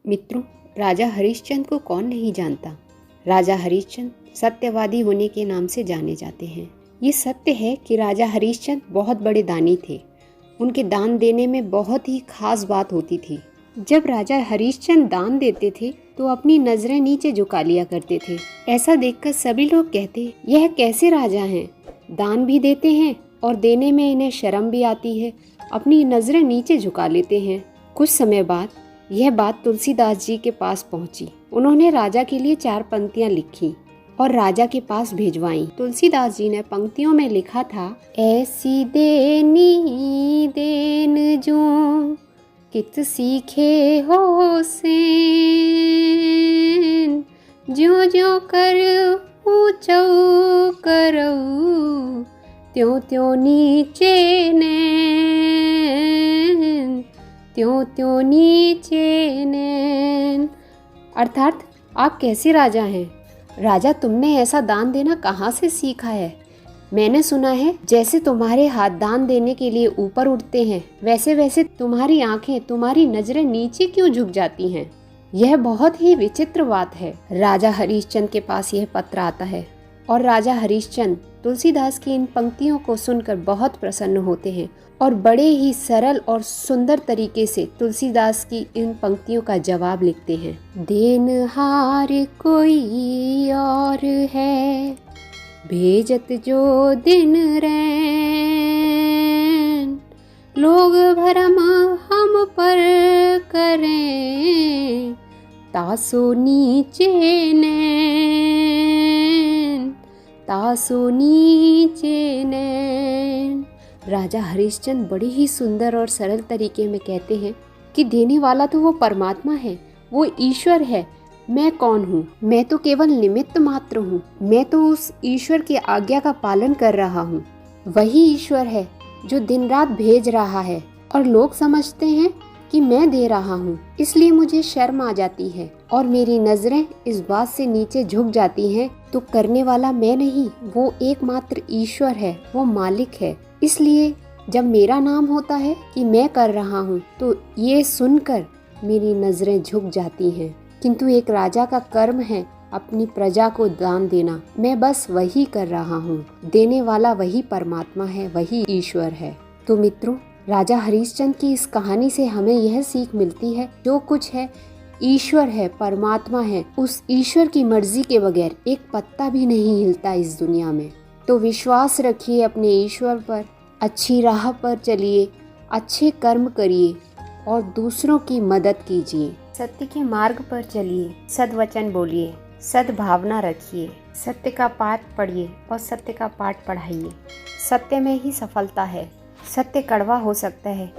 मित्रों, राजा हरिश्चंद्र को कौन नहीं जानता। राजा हरिश्चंद्र सत्यवादी होने के नाम से जाने जाते हैं। ये सत्य है कि राजा हरिश्चंद्र बहुत बड़े दानी थे। उनके दान देने में बहुत ही खास बात होती थी। जब राजा हरिश्चंद्र दान देते थे तो अपनी नजरें नीचे झुका लिया करते थे। ऐसा देखकर सभी लोग कहते, यह कैसे राजा हैं, दान भी देते हैं और देने में इन्हें शर्म भी आती है, अपनी नजरें नीचे झुका लेते हैं। कुछ समय बाद यह बात तुलसीदास जी के पास पहुंची। उन्होंने राजा के लिए 4 पंक्तियां लिखी और राजा के पास भेजवाई। तुलसीदास जी ने पंक्तियों में लिखा था, ऐसी देनी देन जो कित सीखे हो सेन, ज्यों ज्यों कर ऊंचौ करऊ, त्यों त्यों नीचे नैन, त्यों त्यों नीचे नैन। अर्थात आप कैसे राजा हैं? राजा, तुमने ऐसा दान देना कहाँ से सीखा है? मैंने सुना है जैसे तुम्हारे हाथ दान देने के लिए ऊपर उठते हैं, वैसे वैसे तुम्हारी आंखें, तुम्हारी नजरें नीचे क्यों झुक जाती हैं? यह बहुत ही विचित्र बात है। राजा हरिश्चंद्र के पास यह पत्र आता है और राजा हरिश्चंद्र तुलसीदास की इन पंक्तियों को सुनकर बहुत प्रसन्न होते हैं और बड़े ही सरल और सुंदर तरीके से तुलसीदास की इन पंक्तियों का जवाब लिखते हैं। देनहार कोई और है, भेजत जो दिन रैन, लोग भरम हम पर करें, तासो नीचे नैन, तासो नीचे नैन। राजा हरिश्चंद्र बड़ी ही सुंदर और सरल तरीके में कहते हैं कि देने वाला तो वो परमात्मा है, वो ईश्वर है। मैं कौन हूँ? मैं तो केवल निमित्त मात्र हूँ। मैं तो उस ईश्वर की आज्ञा का पालन कर रहा हूँ। वही ईश्वर है जो दिन रात भेज रहा है और लोग समझते हैं कि मैं दे रहा हूँ, इसलिए मुझे शर्म आ जाती है और मेरी नजरें इस बात से नीचे झुक जाती हैं। तो करने वाला मैं नहीं, वो एकमात्र ईश्वर है, वो मालिक है। इसलिए जब मेरा नाम होता है कि मैं कर रहा हूँ तो ये सुनकर मेरी नजरें झुक जाती हैं। किंतु एक राजा का कर्म है अपनी प्रजा को दान देना। मैं बस वही कर रहा हूँ। देने वाला वही परमात्मा है, वही ईश्वर है। तो मित्रों, राजा हरिश्चंद्र की इस कहानी से हमें यह सीख मिलती है, जो कुछ है ईश्वर है, परमात्मा है। उस ईश्वर की मर्जी के बगैर एक पत्ता भी नहीं हिलता इस दुनिया में। तो विश्वास रखिए अपने ईश्वर पर, अच्छी राह पर चलिए, अच्छे कर्म करिए और दूसरों की मदद कीजिए। सत्य के मार्ग पर चलिए, सद्वचन बोलिए, सद्भावना रखिए, सत्य का पाठ पढ़िए और सत्य का पाठ पढ़ाइए। सत्य में ही सफलता है। सत्य कड़वा हो सकता है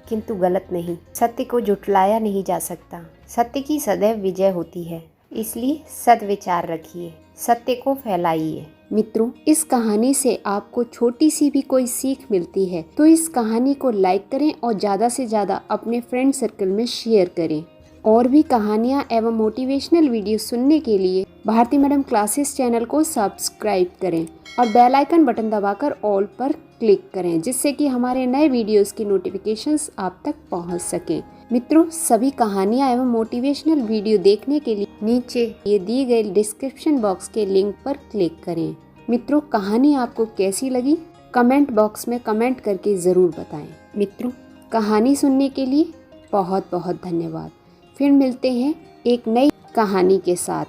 किंतु गलत नहीं। सत्य को झुठलाया नहीं जा सकता। सत्य की सदैव विजय होती है। इसलिए सद्विचार रखिए, सत्य को फैलाइए। मित्रों, इस कहानी से आपको छोटी सी भी कोई सीख मिलती है तो इस कहानी को लाइक करें और ज़्यादा से ज़्यादा अपने फ्रेंड सर्कल में शेयर करें। और भी कहानियाँ एवं मोटिवेशनल वीडियो सुनने के लिए भारती मैडम क्लासेस चैनल को सब्सक्राइब करें और बेल आइकन बटन दबाकर ऑल पर क्लिक करें, जिससे कि हमारे नए वीडियोस की नोटिफिकेशंस आप तक पहुंच सकें। मित्रों, सभी कहानियाँ एवं मोटिवेशनल वीडियो देखने के लिए नीचे ये दिए गए डिस्क्रिप्शन बॉक्स के लिंक पर क्लिक करें। मित्रों, कहानी आपको कैसी लगी कमेंट बॉक्स में कमेंट करके ज़रूर बताएं। मित्रों, कहानी सुनने के लिए बहुत बहुत धन्यवाद। फिर मिलते हैं एक नई कहानी के साथ।